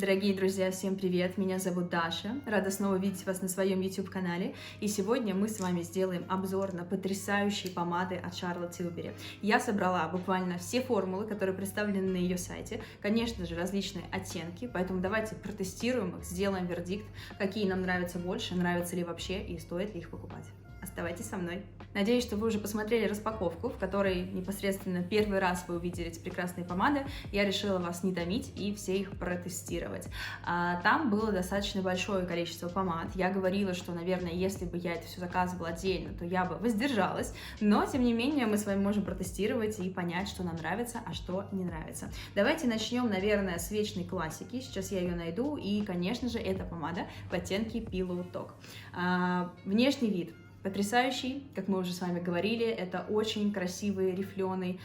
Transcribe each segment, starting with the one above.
Дорогие друзья, всем привет! Меня зовут Даша. Рада снова видеть вас на своем YouTube-канале. И сегодня мы с вами сделаем обзор на потрясающие помады от Charlotte Tilbury. Я собрала буквально все формулы, которые представлены на ее сайте. Конечно же, различные оттенки, поэтому давайте протестируем их, сделаем вердикт, какие нам нравятся больше, нравятся ли вообще и стоит ли их покупать. Оставайтесь со мной. Надеюсь, что вы уже посмотрели распаковку, в которой непосредственно первый раз вы увидели эти прекрасные помады. Я решила вас не томить и все их протестировать. Там было достаточно большое количество помад. Я говорила, что, наверное, если бы я это все заказывала отдельно, то я бы воздержалась. Но, тем не менее, мы с вами можем протестировать и понять, что нам нравится, а что не нравится. Давайте начнем, наверное, с вечной классики. Сейчас я ее найду. И, конечно же, это помада в оттенке Pillow Talk. Внешний вид потрясающий, как мы уже с вами говорили, это очень красивый рифленый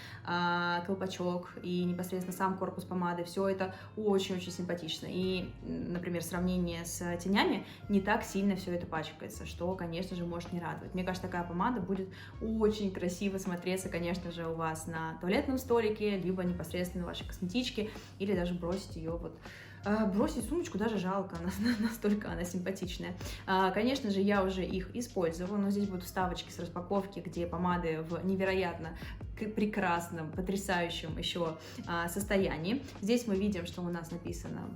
колпачок и непосредственно сам корпус помады, все это очень-очень симпатично. И, например, сравнение с тенями не так сильно все это пачкается, что, конечно же, может не радовать. Мне кажется, такая помада будет очень красиво смотреться, конечно же, у вас на туалетном столике, либо непосредственно в вашей косметичке, или даже бросить ее вот. Бросить сумочку даже жалко, настолько она симпатичная. Конечно же, я уже их использовала, но здесь будут вставочки с распаковки, где помады в невероятно прекрасном, потрясающем еще состоянии. Здесь мы видим, что у нас написано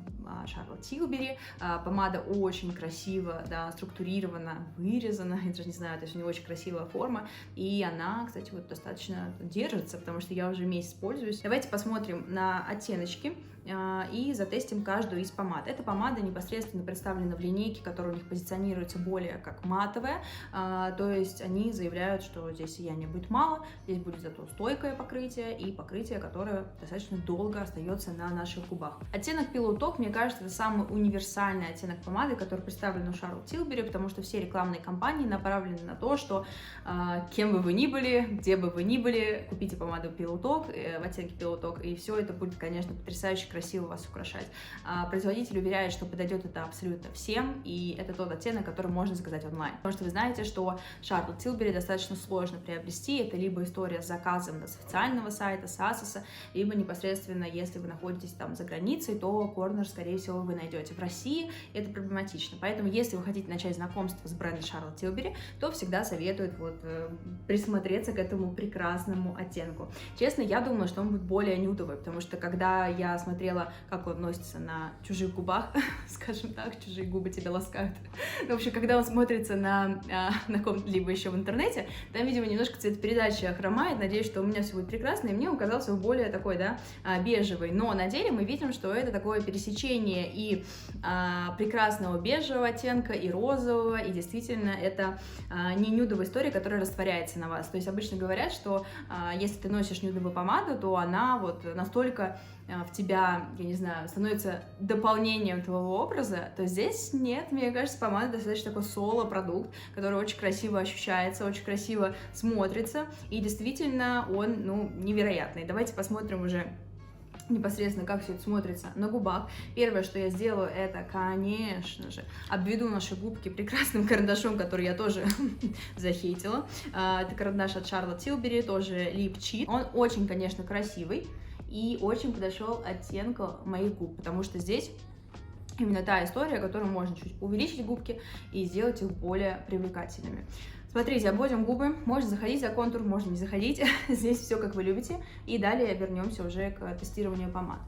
Charlotte Tilbury. Помада очень красиво, да, структурирована, вырезана, я даже не знаю, то есть у нее очень красивая форма, и она, кстати, вот достаточно держится, потому что я уже месяц пользуюсь. Давайте посмотрим на оттеночки и затестим каждую из помад. Эта помада непосредственно представлена в линейке, которая у них позиционируется более как матовая, то есть они заявляют, что здесь сияния будет мало, здесь будет зато стойкое покрытие и покрытие, которое достаточно долго остается на наших губах. Оттенок Pillow Talk, мне кажется, это самый универсальный оттенок помады, который представлен у Charlotte Tilbury, потому что все рекламные кампании направлены на то, что кем бы вы ни были, где бы вы ни были, купите помаду Pillow Talk в оттенке Pillow Talk, и все это будет, конечно, потрясающе красиво вас украшать. Производитель уверяет, что подойдет это абсолютно всем, и это тот оттенок, который можно заказать онлайн. Потому что вы знаете, что Charlotte Tilbury достаточно сложно приобрести. Это либо история с заказом с официального сайта, с Asos, либо непосредственно, если вы находитесь там за границей, то корнер, скорее всего, вы найдете. В России это проблематично. Поэтому, если вы хотите начать знакомство с брендом Charlotte Tilbury, то всегда советуют присмотреться к этому прекрасному оттенку. Честно, я думала, что он будет более нюдовый, потому что когда я смотрела, как он носится на чужих губах, скажем так, чужие губы тебя ласкают. В общем, когда он смотрится на ком-либо еще в интернете, там, видимо, немножко цветопередача хромает. Надеюсь, что у меня все будет прекрасно, и мне он казался более такой, да, бежевый. Но на деле мы видим, что это такое пересечение и прекрасного бежевого оттенка, и розового, и действительно это не нюдовая история, которая растворяется на вас. То есть обычно говорят, что если ты носишь нюдовую помаду, то она вот настолько в тебя, я не знаю, становится дополнением твоего образа, то здесь нет, мне кажется, помада достаточно такой соло-продукт, который очень красиво ощущается, очень красиво смотрится, и действительно он, невероятный. Давайте посмотрим уже непосредственно, как все это смотрится на губах. Первое, что я сделаю, это, конечно же, обведу наши губки прекрасным карандашом, который я тоже захейтила. Это карандаш от Charlotte Tilbury, тоже Lip Cheat. Он очень, конечно, красивый и очень подошел оттенку моих губ, потому что здесь именно та история, которую можно чуть увеличить губки и сделать их более привлекательными. Смотрите, обводим губы, можно заходить за контур, можно не заходить, здесь все как вы любите, и далее вернемся уже к тестированию помад.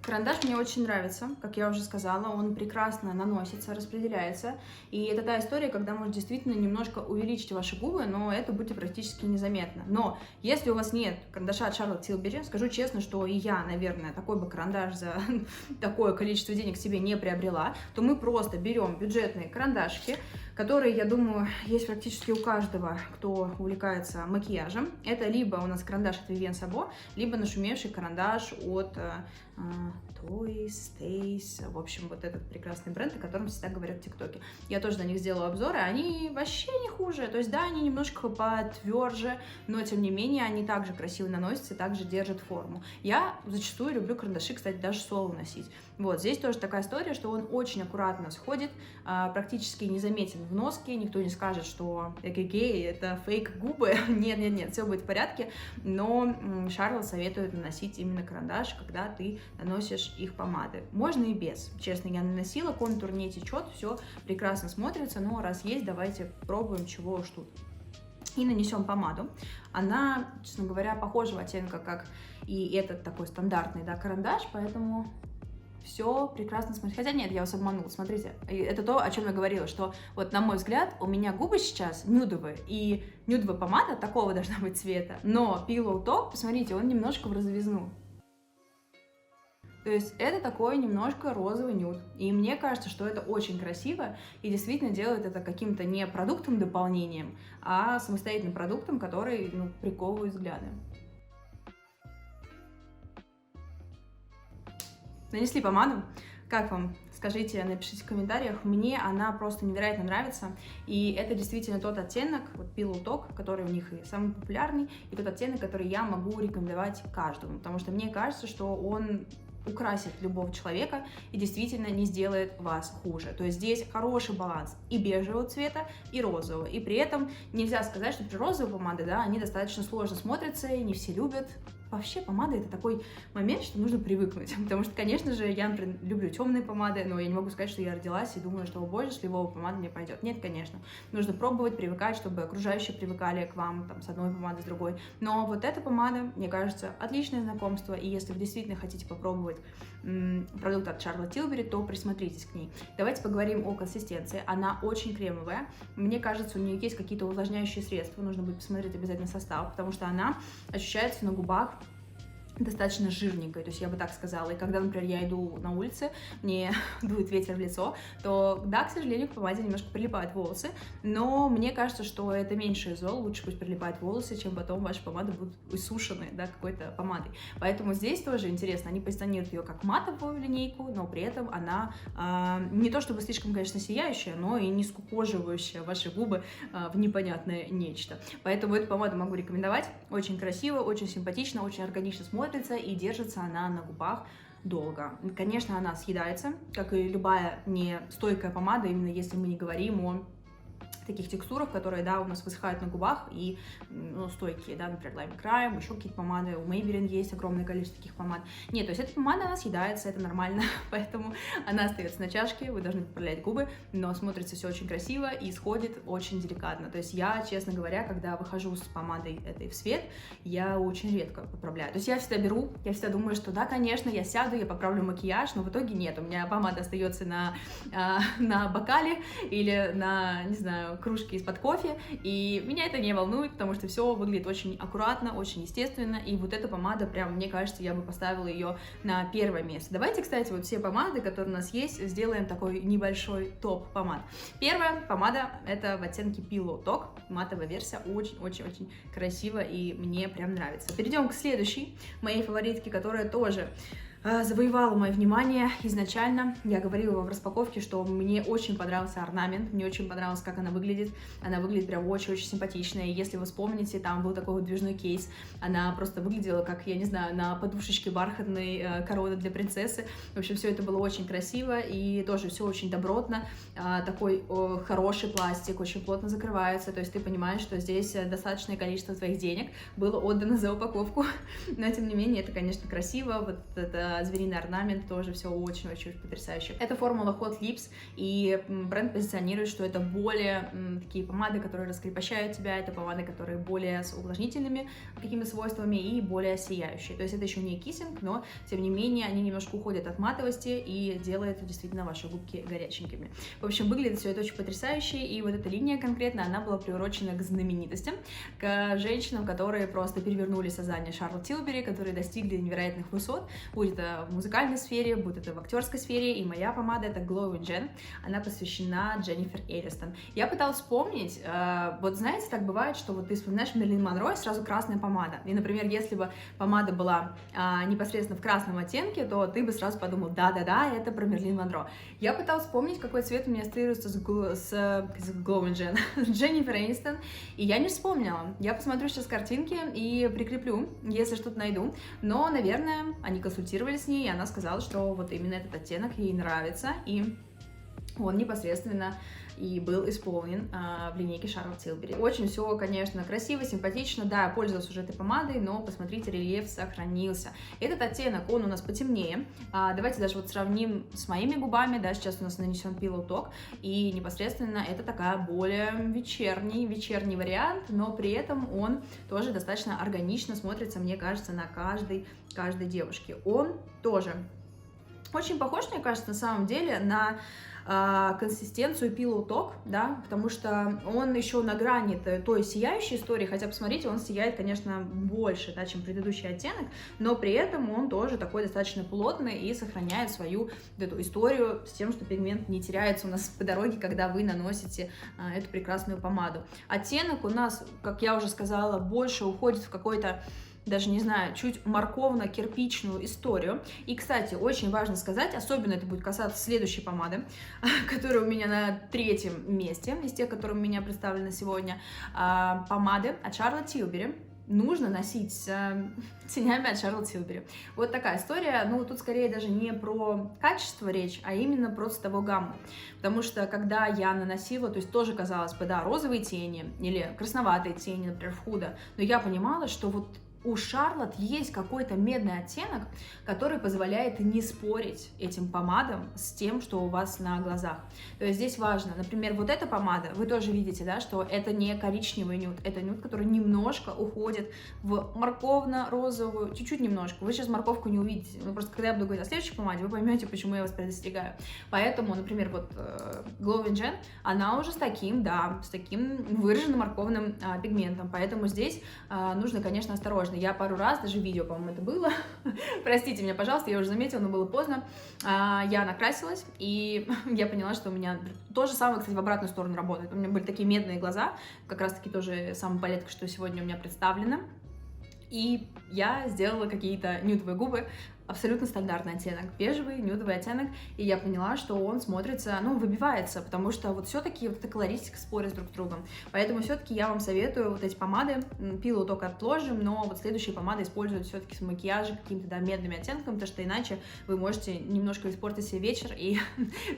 Карандаш мне очень нравится, как я уже сказала, он прекрасно наносится, распределяется, и это та история, когда можно действительно немножко увеличить ваши губы, но это будет практически незаметно. Но если у вас нет карандаша от Charlotte Tilbury, скажу честно, что и я, наверное, такой бы карандаш за такое количество денег себе не приобрела, то мы просто берем бюджетные карандашики, которые, я думаю, есть практически у каждого, кто увлекается макияжем. Это либо у нас карандаш от Vivienne Sabo, либо нашумевший карандаш от Stays, в общем, вот этот прекрасный бренд, о котором всегда говорят в ТикТоке. Я тоже на них сделала обзоры, они вообще не хуже, то есть да, они немножко потверже, но тем не менее они также красиво наносятся, также держат форму. Я зачастую люблю карандаши, кстати, даже соло носить. Вот, здесь тоже такая история, что он очень аккуратно сходит, практически незаметен в носке, никто не скажет, что это фейк губы, нет, все будет в порядке, но Шарлот советует наносить именно карандаш, когда ты наносишь их помады. Можно и без, честно, я наносила, контур не течет, все прекрасно смотрится, но раз есть, давайте пробуем, чего уж тут. И нанесем помаду. Она, честно говоря, похожего оттенка, как и этот такой стандартный, да, карандаш, поэтому все прекрасно смотрится. Хотя нет, я вас обманула, смотрите, это то, о чем я говорила, что вот на мой взгляд у меня губы сейчас нюдовые, и нюдовая помада такого должна быть цвета, но Pillow Talk, посмотрите, он немножко в розовизну. То есть это такой немножко розовый нюд. И мне кажется, что это очень красиво и действительно делает это каким-то не продуктом-дополнением, а самостоятельным продуктом, который, приковывает взгляды. Нанесли помаду. Как вам? Скажите, напишите в комментариях. Мне она просто невероятно нравится. И это действительно тот оттенок, вот Pillow Talk, который у них и самый популярный, и тот оттенок, который я могу рекомендовать каждому. Потому что мне кажется, что он украсит любого человека и действительно не сделает вас хуже. То есть здесь хороший баланс и бежевого цвета, и розового. И при этом нельзя сказать, что при розовой помаде, да, они достаточно сложно смотрятся, и не все любят. Вообще помада — это такой момент, что нужно привыкнуть, потому что, конечно же, я, например, люблю темные помады, но я не могу сказать, что я родилась и думаю, что, о боже, сливовая помада мне пойдет. Нет, конечно, нужно пробовать, привыкать, чтобы окружающие привыкали к вам, там, с одной помадой, с другой. Но вот эта помада, мне кажется, отличное знакомство, и если вы действительно хотите попробовать продукт от Charlotte Tilbury, то присмотритесь к ней. Давайте поговорим о консистенции. Она очень кремовая. Мне кажется, у нее есть какие-то увлажняющие средства, нужно будет посмотреть обязательно состав, потому что она ощущается на губах достаточно жирненькой, то есть я бы так сказала. И когда, например, я иду на улице, мне дует ветер в лицо, то, да, к сожалению, к помаде немножко прилипают волосы, но мне кажется, что это меньше зол, лучше пусть прилипают волосы, чем потом ваши помады будут иссушены, да, какой-то помадой. Поэтому здесь тоже интересно, они позиционируют ее как матовую линейку, но при этом она не то чтобы слишком, конечно, сияющая, но и не скукоживающая ваши губы в непонятное нечто. Поэтому эту помаду могу рекомендовать. Очень красиво, очень симпатично, очень органично смотрится, и держится она на губах долго. Конечно, она съедается, как и любая не стойкая помада, именно если мы не говорим о таких текстурах, которые, да, у нас высыхают на губах и, стойкие, да, например, Lime Crime, еще какие-то помады, у Maybelline есть огромное количество таких помад. Нет, то есть эта помада, она съедается, это нормально, поэтому она остается на чашке, вы должны поправлять губы, но смотрится все очень красиво и сходит очень деликатно. То есть я, честно говоря, когда выхожу с помадой этой в свет, я очень редко поправляю. То есть я всегда беру, я всегда думаю, что да, конечно, я сяду, я поправлю макияж, но в итоге нет, у меня помада остается на бокале или на, не знаю, кружки из-под кофе, и меня это не волнует, потому что все выглядит очень аккуратно, очень естественно, и вот эта помада, прям, мне кажется, я бы поставила ее на первое место. Давайте, кстати, вот все помады, которые у нас есть, сделаем такой небольшой топ помад. Первая помада — это в оттенке Pillow Talk, матовая версия, очень-очень-очень красиво, и мне прям нравится. Перейдем к следующей моей фаворитке, которая тоже завоевала мое внимание изначально. Я говорила в распаковке, что мне очень понравился орнамент, мне очень понравилось, как она выглядит. Она выглядит прям очень-очень симпатично. И если вы вспомните, там был такой вот движной кейс. Она просто выглядела как, я не знаю, на подушечке бархатной короны для принцессы. В общем, все это было очень красиво и тоже все очень добротно. Такой хороший пластик, очень плотно закрывается. То есть ты понимаешь, что здесь достаточное количество твоих денег было отдано за упаковку. Но тем не менее, это, конечно, красиво. Вот это звериный орнамент, тоже все очень-очень потрясающе. Это формула Hot Lips, и бренд позиционирует, что это более такие помады, которые раскрепощают тебя, это помады, которые более с увлажнительными какими-то свойствами и более сияющие. То есть это еще не киссинг, но тем не менее они немножко уходят от матовости и делают действительно ваши губки горяченькими. В общем, выглядит все это очень потрясающе, и вот эта линия конкретно, она была приурочена к знаменитостям, к женщинам, которые просто перевернули сознание Charlotte Tilbury, которые достигли невероятных высот, будь это это в музыкальной сфере, будь это в актерской сфере, и моя помада это Glowing Gen, она посвящена Дженнифер Энистон. Я пыталась вспомнить, вот знаете, так бывает, что вот ты вспоминаешь Мерлин Монро и сразу красная помада, и, например, если бы помада была непосредственно в красном оттенке, то ты бы сразу подумал, да-да-да, это про Мерлин Монро. Я пыталась вспомнить, какой цвет у меня ассоциируется с Glowing Gen, с Дженнифер Энистон, и я не вспомнила. Я посмотрю сейчас картинки и прикреплю, если что-то найду, но, наверное, они консультировались с ней, и она сказала, что вот именно этот оттенок ей нравится, и он непосредственно и был исполнен в линейке Charlotte Tilbury. Очень все, конечно, красиво, симпатично. Да, я пользовалась уже этой помадой, но посмотрите, рельеф сохранился. Этот оттенок, он у нас потемнее. Давайте даже вот сравним с моими губами. Да, сейчас у нас нанесен Pillow Talk, и непосредственно это такая более вечерний вариант, но при этом он тоже достаточно органично смотрится, мне кажется, на каждой девушке. Он тоже очень похож, мне кажется, на самом деле на консистенцию Pillow Talk, да, потому что он еще на грани той сияющей истории, хотя, посмотрите, он сияет, конечно, больше, да, чем предыдущий оттенок, но при этом он тоже такой достаточно плотный и сохраняет свою эту историю с тем, что пигмент не теряется у нас по дороге, когда вы наносите эту прекрасную помаду. Оттенок у нас, как я уже сказала, больше уходит в какой-то, даже не знаю, чуть морковно-кирпичную историю. И, кстати, очень важно сказать, особенно это будет касаться следующей помады, которая у меня на 3-м месте, из тех, которые у меня представлены сегодня, помады от Charlotte Tilbury. Нужно носить с тенями от Charlotte Tilbury. Вот такая история. Ну, тут скорее даже не про качество речь, а именно про цветовую гамму. Потому что, когда я наносила, то есть тоже казалось бы, да, розовые тени или красноватые тени, например, в худо, но я понимала, что вот у Charlotte есть какой-то медный оттенок, который позволяет не спорить этим помадам с тем, что у вас на глазах. То есть здесь важно, например, вот эта помада, вы тоже видите, да, что это не коричневый нюд, это нюд, который немножко уходит в морковно-розовую, чуть-чуть немножко. Вы сейчас морковку не увидите, но просто когда я буду говорить о следующей помаде, вы поймете, почему я вас предостерегаю. Поэтому, например, вот Glowing Gen, она уже с таким выраженным морковным пигментом, поэтому здесь нужно, конечно, осторожно. Я пару раз, даже видео, по-моему, это было, простите меня, пожалуйста, я уже заметила, но было поздно, я накрасилась, и я поняла, что у меня то же самое, кстати, в обратную сторону работает. У меня были такие медные глаза, как раз-таки тоже самая палетка, что сегодня у меня представлена, и я сделала какие-то нюдовые губы, абсолютно стандартный оттенок, бежевый, нюдовый оттенок, и я поняла, что он смотрится, ну, выбивается, потому что вот все-таки вот эта колористика спорит друг с другом, поэтому все-таки я вам советую вот эти помады, Pillow только отложим, но вот следующие помады использовать все-таки с макияжем, какими-то, да, медными оттенками, потому что иначе вы можете немножко испортить себе вечер, и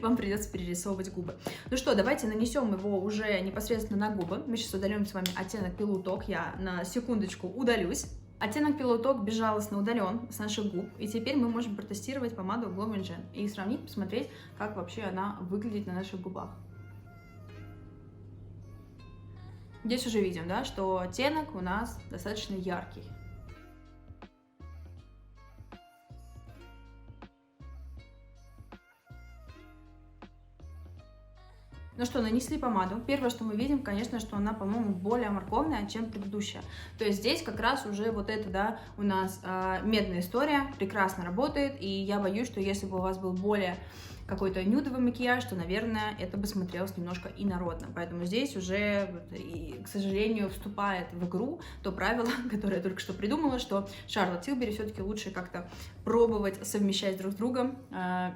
вам придется перерисовывать губы. Ну что, давайте нанесем его уже непосредственно на губы, мы сейчас удалим с вами оттенок Pillow Talk, я на секундочку удалюсь. Оттенок Pillow Talk безжалостно удален с наших губ, и теперь мы можем протестировать помаду Glowing Gen и сравнить, посмотреть, как вообще она выглядит на наших губах. Здесь уже видим, да, что оттенок у нас достаточно яркий. Ну что, нанесли помаду. Первое, что мы видим, конечно, что она, по-моему, более морковная, чем предыдущая. То есть здесь как раз уже вот это, да, у нас медная история, прекрасно работает, и я боюсь, что если бы у вас был более какой-то нюдовый макияж, то, наверное, это бы смотрелось немножко инородно. Поэтому здесь уже, к сожалению, вступает в игру то правило, которое я только что придумала, что Charlotte Tilbury все-таки лучше как-то пробовать совмещать друг с другом,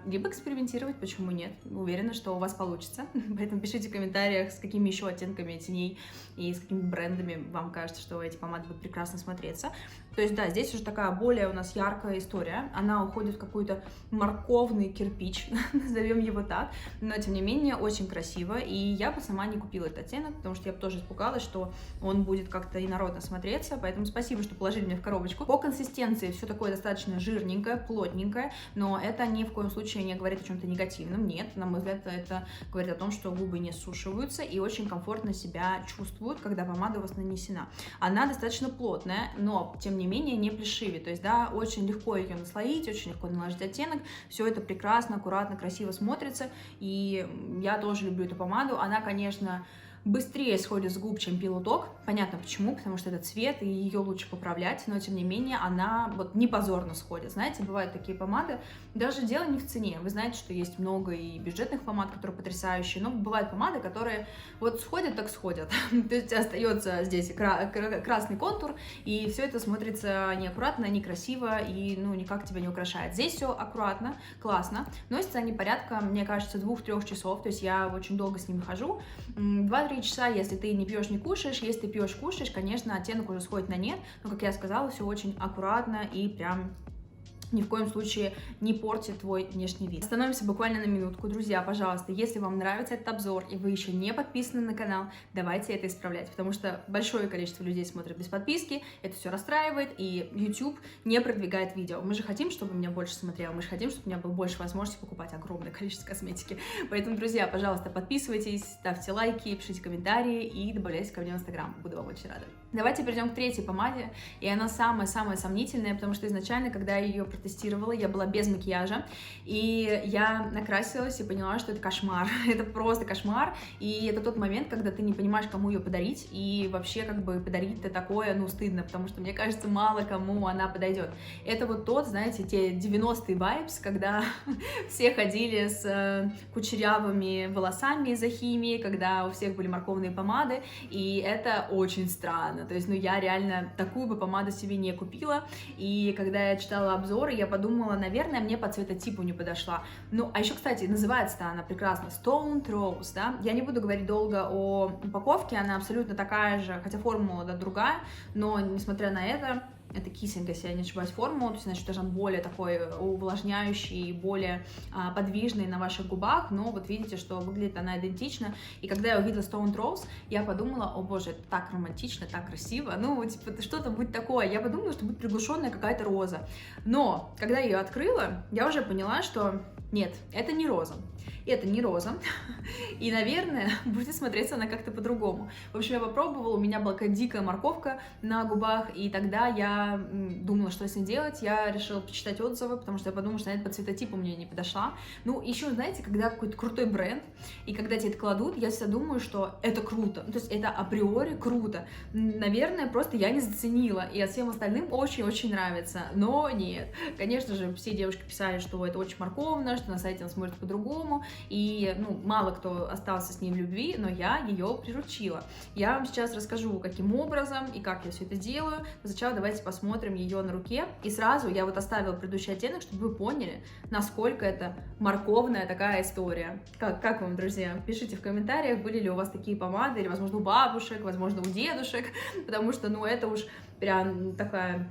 либо экспериментировать, почему нет. Уверена, что у вас получится. Поэтому пишите в комментариях, с какими еще оттенками теней и с какими брендами вам кажется, что эти помады будут прекрасно смотреться. То есть, да, здесь уже такая более у нас яркая история. Она уходит в какой-то морковный кирпич, назовем его так, но, тем не менее, очень красиво, и я бы сама не купила этот оттенок, потому что я бы тоже испугалась, что он будет как-то инородно смотреться, поэтому спасибо, что положили мне в коробочку. По консистенции все такое достаточно жирненькое, плотненькое, но это ни в коем случае не говорит о чем-то негативном, нет, на мой взгляд, это говорит о том, что губы не сушиваются и очень комфортно себя чувствуют, когда помада у вас нанесена. Она достаточно плотная, но, тем не менее, не плешивит, то есть, да, очень легко ее наслоить, очень легко наложить оттенок, все это прекрасно, аккуратно, красиво смотрится, и я тоже люблю эту помаду. Она, конечно, быстрее сходит с губ, чем Pillow. Понятно почему, потому что это цвет, и ее лучше поправлять, но тем не менее она вот не позорно сходит. Знаете, бывают такие помады, даже дело не в цене. Вы знаете, что есть много и бюджетных помад, которые потрясающие, но бывают помады, которые вот сходят, так сходят. То есть остается здесь красный контур, и все это смотрится неаккуратно, некрасиво, и ну никак тебя не украшает. Здесь все аккуратно, классно. Носятся они порядка, мне кажется, 2-3 часов, то есть я очень долго с ними хожу. 2-3 часа, если ты не пьешь, не кушаешь. Если ты пьешь, кушаешь, конечно, оттенок уже сходит на нет, но, как я сказала, все очень аккуратно и прям ни в коем случае не портит твой внешний вид. Остановимся буквально на минутку. Друзья, пожалуйста, если вам нравится этот обзор и вы еще не подписаны на канал, давайте это исправлять, потому что большое количество людей смотрят без подписки, это все расстраивает, и YouTube не продвигает видео. Мы же хотим, чтобы меня больше смотрело, мы же хотим, чтобы у меня было больше возможности покупать огромное количество косметики. Поэтому, друзья, пожалуйста, подписывайтесь, ставьте лайки, пишите комментарии и добавляйтесь ко мне в Инстаграм. Буду вам очень рада. Давайте перейдем к третьей помаде, и она самая-самая сомнительная, потому что изначально, когда я ее протестировала, я была без макияжа, и я накрасилась и поняла, что это кошмар, это просто кошмар, и это тот момент, когда ты не понимаешь, кому ее подарить, и вообще как бы подарить-то такое, ну, стыдно, потому что, мне кажется, мало кому она подойдет. Это вот тот, знаете, те 90-е вайбс, когда все ходили с кучерявыми волосами из-за химии, когда у всех были морковные помады, и это очень странно. То есть, ну, я реально такую бы помаду себе не купила, и когда я читала обзоры, я подумала, наверное, мне по цветотипу не подошла. Ну, а еще, кстати, называется она прекрасно Stone Rose, да, я не буду говорить долго о упаковке, она абсолютно такая же, хотя формула, да, другая, но, несмотря на это кисинг, если я не ошибаюсь, формулу, то есть, значит, даже он более такой увлажняющий, более подвижный на ваших губах, но вот видите, что выглядит она идентично, и когда я увидела Stone Rose, я подумала, о боже, это так романтично, так красиво, ну, типа, что-то будет такое, я подумала, что будет приглушенная какая-то роза, но, когда я ее открыла, я уже поняла, что нет, это не роза. Это не роза, и, наверное, будет смотреться она как-то по-другому. В общем, я попробовала, у меня была какая-то дикая морковка на губах, и тогда я думала, что с ней делать, я решила почитать отзывы, потому что я подумала, что она по цветотипу мне не подошла. Ну, еще, знаете, когда какой-то крутой бренд, и когда тебе это кладут, я всегда думаю, что это круто, то есть это априори круто. Наверное, просто я не заценила, и всем остальным очень-очень нравится, но нет. Конечно же, все девушки писали, что это очень морковно, что на сайте она смотрит по-другому, и, ну, мало кто остался с ней в любви, но я ее приручила. Я вам сейчас расскажу, каким образом и как я все это делаю. Но сначала давайте посмотрим ее на руке. И сразу я вот оставила предыдущий оттенок, чтобы вы поняли, насколько это морковная такая история. Как вам, друзья? Пишите в комментариях, были ли у вас такие помады, или, возможно, у бабушек, возможно, у дедушек, потому что, ну, это уж прям такая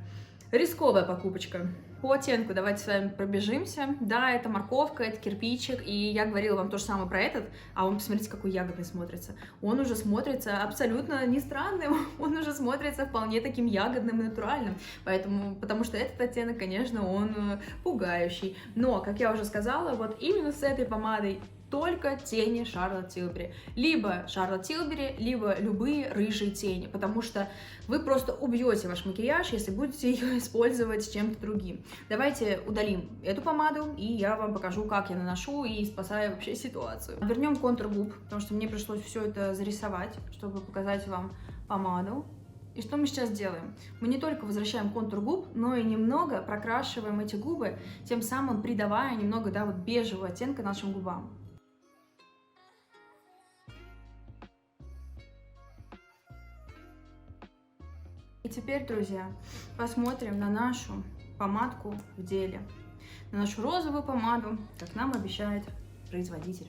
рисковая покупочка. По оттенку давайте с вами пробежимся. Да, это морковка, это кирпичик, и я говорила вам то же самое про этот, а он, посмотрите, какой ягодный смотрится. Он уже смотрится абсолютно не странным, он уже смотрится вполне таким ягодным и натуральным, потому что этот оттенок, конечно, он пугающий. Но, как я уже сказала, вот именно с этой помадой только тени Шарлотт Тилбери. Либо Шарлотт Тилбери, либо любые рыжие тени, потому что вы просто убьете ваш макияж, если будете ее использовать с чем-то другим. Давайте удалим эту помаду, и я вам покажу, как я наношу и спасаю вообще ситуацию. Вернем контур губ, потому что мне пришлось все это зарисовать, чтобы показать вам помаду. И что мы сейчас делаем? Мы не только возвращаем контур губ, но и немного прокрашиваем эти губы, тем самым придавая немного, да, вот бежевого оттенка нашим губам. И теперь, друзья, посмотрим на нашу помадку в деле. На нашу розовую помаду, как нам обещает производитель.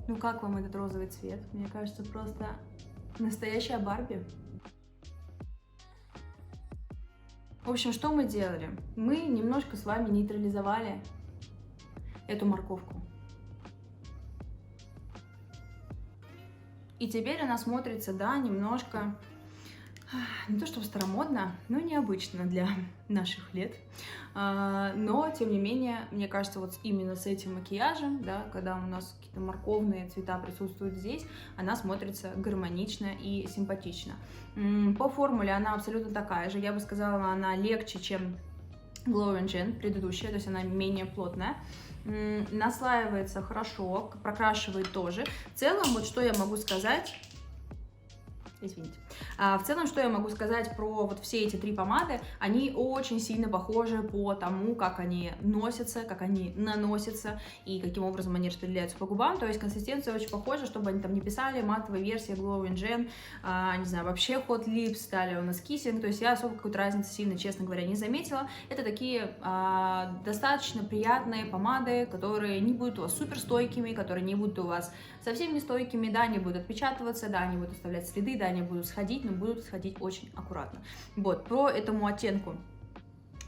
Ну как вам этот розовый цвет? Мне кажется, просто настоящая Барби. В общем, что мы делали? Мы немножко с вами нейтрализовали эту морковку. И теперь она смотрится, да, немножко, не то чтобы старомодно, но необычно для наших лет. Но, тем не менее, мне кажется, вот именно с этим макияжем, да, когда у нас какие-то морковные цвета присутствуют здесь, она смотрится гармонично и симпатично. По формуле она абсолютно такая же. Я бы сказала, она легче, чем Glow Gel, предыдущая, то есть она менее плотная. Наслаивается хорошо, прокрашивает тоже. В целом, вот что я могу сказать... Извините. В целом, что я могу сказать про вот все эти три помады, они очень сильно похожи по тому, как они носятся, как они наносятся и каким образом они распределяются по губам. То есть консистенция очень похожа, чтобы они там не писали матовая версия Glow Gel, не знаю, вообще Hot Lips, далее у нас Kissing. То есть я особо какой-то разницы сильно, честно говоря, не заметила. Это такие достаточно приятные помады, которые не будут у вас супер стойкими, которые не будут у вас совсем не стойкими, да, они будут отпечатываться, да, они будут оставлять следы, да, они будут сходить, но будут сходить очень аккуратно. Вот, по этому оттенку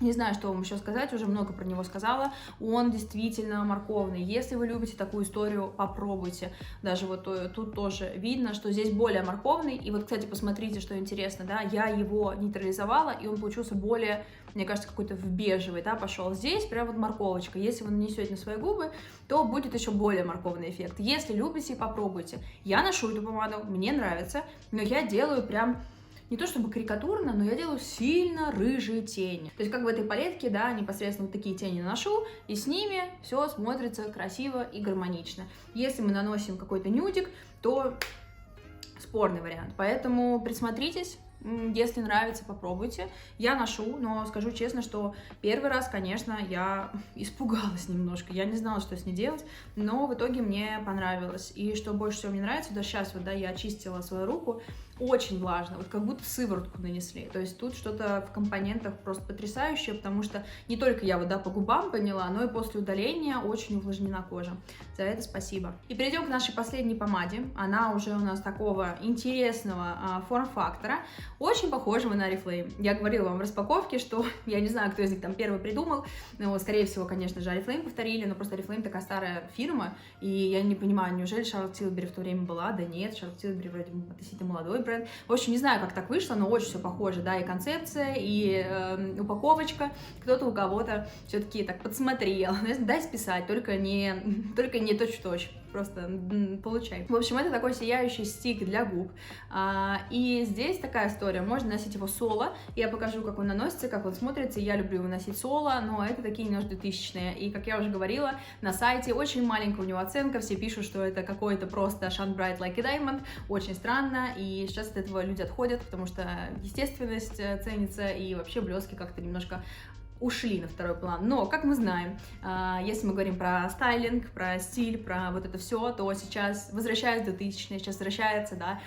не знаю, что вам еще сказать, уже много про него сказала. Он действительно морковный. Если вы любите такую историю, попробуйте. Даже вот тут тоже видно, что здесь более морковный. И вот, кстати, посмотрите, что интересно, да, я его нейтрализовала, и он получился более, мне кажется, какой-то в бежевый, да, пошел. Здесь прям вот морковочка. Если вы нанесете на свои губы, то будет еще более морковный эффект. Если любите, попробуйте. Я ношу эту помаду, мне нравится, но я делаю прям... Не то чтобы карикатурно, но я делаю сильно рыжие тени. То есть как в этой палетке, да, непосредственно вот такие тени наношу, и с ними все смотрится красиво и гармонично. Если мы наносим какой-то нюдик, то спорный вариант. Поэтому присмотритесь. Если нравится, попробуйте. Я ношу, но скажу честно, что первый раз, конечно, я испугалась немножко. Я не знала, что с ней делать, но в итоге мне понравилось. И что больше всего мне нравится, да, сейчас вот, да, я очистила свою руку, очень влажно, вот как будто сыворотку нанесли. То есть тут что-то в компонентах просто потрясающее, потому что не только я вот, да, по губам поняла, но и после удаления очень увлажнена кожа. За это спасибо. И перейдем к нашей последней помаде. Она уже у нас такого интересного форм-фактора. Очень похожего на Oriflame. Я говорила вам в распаковке, что я не знаю, кто из них там первый придумал, но, скорее всего, конечно же, Oriflame повторили, но просто Oriflame такая старая фирма, и я не понимаю, неужели Charlotte Tilbury в то время была? Да нет, Charlotte Tilbury вроде относительно молодой бренд. В общем, не знаю, как так вышло, но очень все похоже, да, и концепция, и упаковочка. Кто-то у кого-то все-таки так подсмотрел. Дай списать, только не точь-в-точь. Просто получай. В общем, это такой сияющий стик для губ. И здесь такая история. Можно носить его соло. Я покажу, как он наносится, как он смотрится. Я люблю его носить соло, но это такие немножко 2000-е. И, как я уже говорила, на сайте очень маленькая у него оценка. Все пишут, что это какой-то просто Shine Bright Like a Diamond. Очень странно. И сейчас от этого люди отходят, потому что естественность ценится. И вообще блески как-то немножко ушли на второй план. Но, как мы знаем, если мы говорим про стайлинг, про стиль, про вот это все, то сейчас возвращаются 2000-е, сейчас возвращается, да,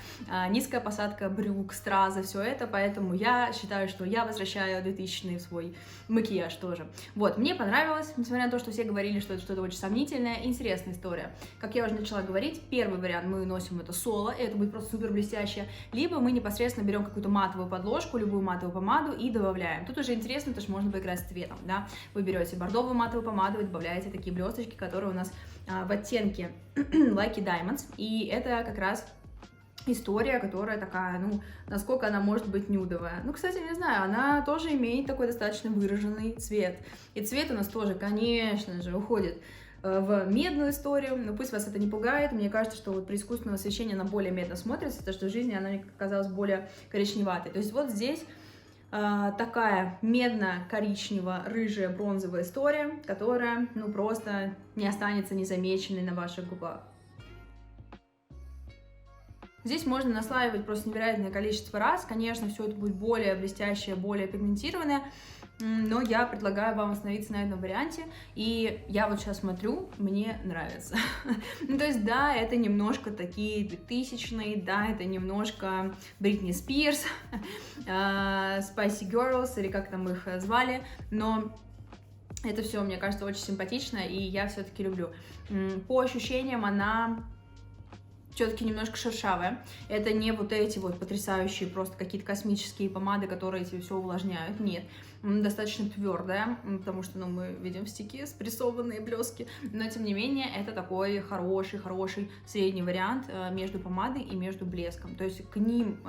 низкая посадка брюк, стразы, все это, поэтому я считаю, что я возвращаю 2000-е в свой макияж тоже. Вот, мне понравилось, несмотря на то, что все говорили, что это что-то очень сомнительное, интересная история. Как я уже начала говорить, первый вариант мы носим это соло, и это будет просто супер блестяще, либо мы непосредственно берем какую-то матовую подложку, любую матовую помаду и добавляем. Тут уже интересно, потому что можно поиграть с цветом, да, вы берете бордовую матовую помаду и добавляете такие блесточки, которые у нас в оттенке Lucky Diamonds, и это как раз история, которая такая, ну, насколько она может быть нюдовая. Ну, кстати, не знаю, она тоже имеет такой достаточно выраженный цвет, и цвет у нас тоже, конечно же, уходит в медную историю, но пусть вас это не пугает, мне кажется, что вот при искусственном освещении она более медно смотрится, потому что в жизни она мне казалась более коричневатой, то есть вот здесь такая медно-коричнево-рыжая бронзовая история, которая, ну, просто не останется незамеченной на ваших губах. Здесь можно наслаивать просто невероятное количество раз, конечно, все это будет более блестящее, более пигментированное, но я предлагаю вам остановиться на этом варианте, и я вот сейчас смотрю, мне нравится. Ну, то есть, да, это немножко такие 2000-е, да, это немножко Бритни Спирс, Spicy Girls, или как там их звали, но это все, мне кажется, очень симпатично, и я все-таки люблю. По ощущениям она все-таки немножко шершавая. Это не вот эти вот потрясающие просто какие-то космические помады, которые эти все увлажняют. Нет. Достаточно твердая, потому что, ну, мы видим в стике спрессованные блески, но тем не менее это такой хороший средний вариант между помадой и между блеском. То есть к ним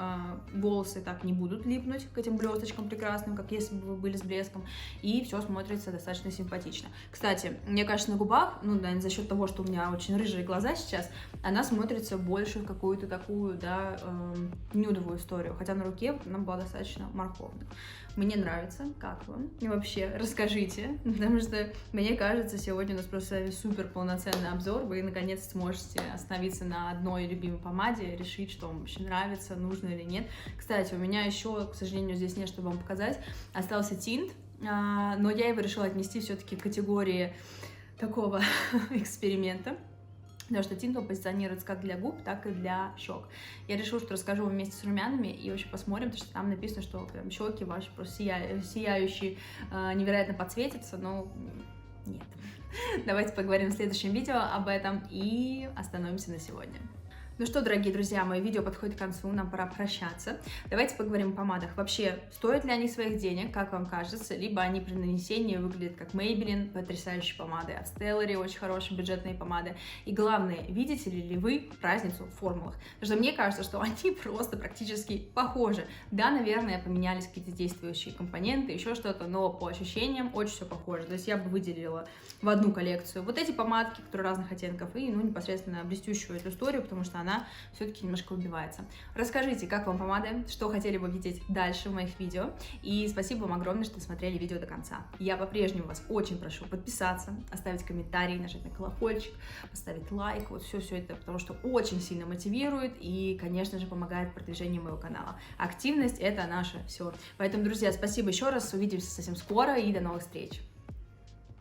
волосы так не будут липнуть, к этим блесточкам прекрасным, как если бы вы были с блеском, и все смотрится достаточно симпатично. Кстати, мне кажется, на губах, ну, да, за счет того, что у меня очень рыжие глаза сейчас, она смотрится больше в какую-то такую, да, нюдовую историю, хотя на руке она была достаточно морковной. Мне нравится, как вам? И вообще, расскажите, потому что, мне кажется, сегодня у нас просто супер полноценный обзор, вы наконец сможете остановиться на одной любимой помаде, решить, что вам вообще нравится, нужно или нет. Кстати, у меня еще, к сожалению, здесь нет, чтобы вам показать, остался тинт, но я его решила отнести все-таки к категории такого эксперимента. Потому что тинт позиционируется как для губ, так и для щек. Я решила, что расскажу вам вместе с румянами и вообще посмотрим, потому что там написано, что прям щеки ваши просто сияющие, невероятно подсветятся, но нет. Давайте поговорим в следующем видео об этом и остановимся на сегодня. Ну что, дорогие друзья, мое видео подходит к концу, нам пора прощаться. Давайте поговорим о помадах. Вообще, стоят ли они своих денег, как вам кажется, либо они при нанесении выглядят как Maybelline, потрясающие помады, от Stellary, очень хорошие бюджетные помады. И главное, видите ли вы разницу в формулах? Потому что мне кажется, что они просто практически похожи. Да, наверное, поменялись какие-то действующие компоненты, еще что-то, но по ощущениям очень все похоже. То есть я бы выделила в одну коллекцию вот эти помадки, которые разных оттенков, и, ну, непосредственно блестящую эту историю, потому что она все-таки немножко убивается. Расскажите, как вам помады, что хотели бы видеть дальше в моих видео, и спасибо вам огромное, что смотрели видео до конца. Я по-прежнему вас очень прошу подписаться, оставить комментарий, нажать на колокольчик, поставить лайк, вот все это, потому что очень сильно мотивирует и, конечно же, помогает в продвижению моего канала. Активность — это наше все. Поэтому, друзья, спасибо еще раз, увидимся совсем скоро и до новых встреч!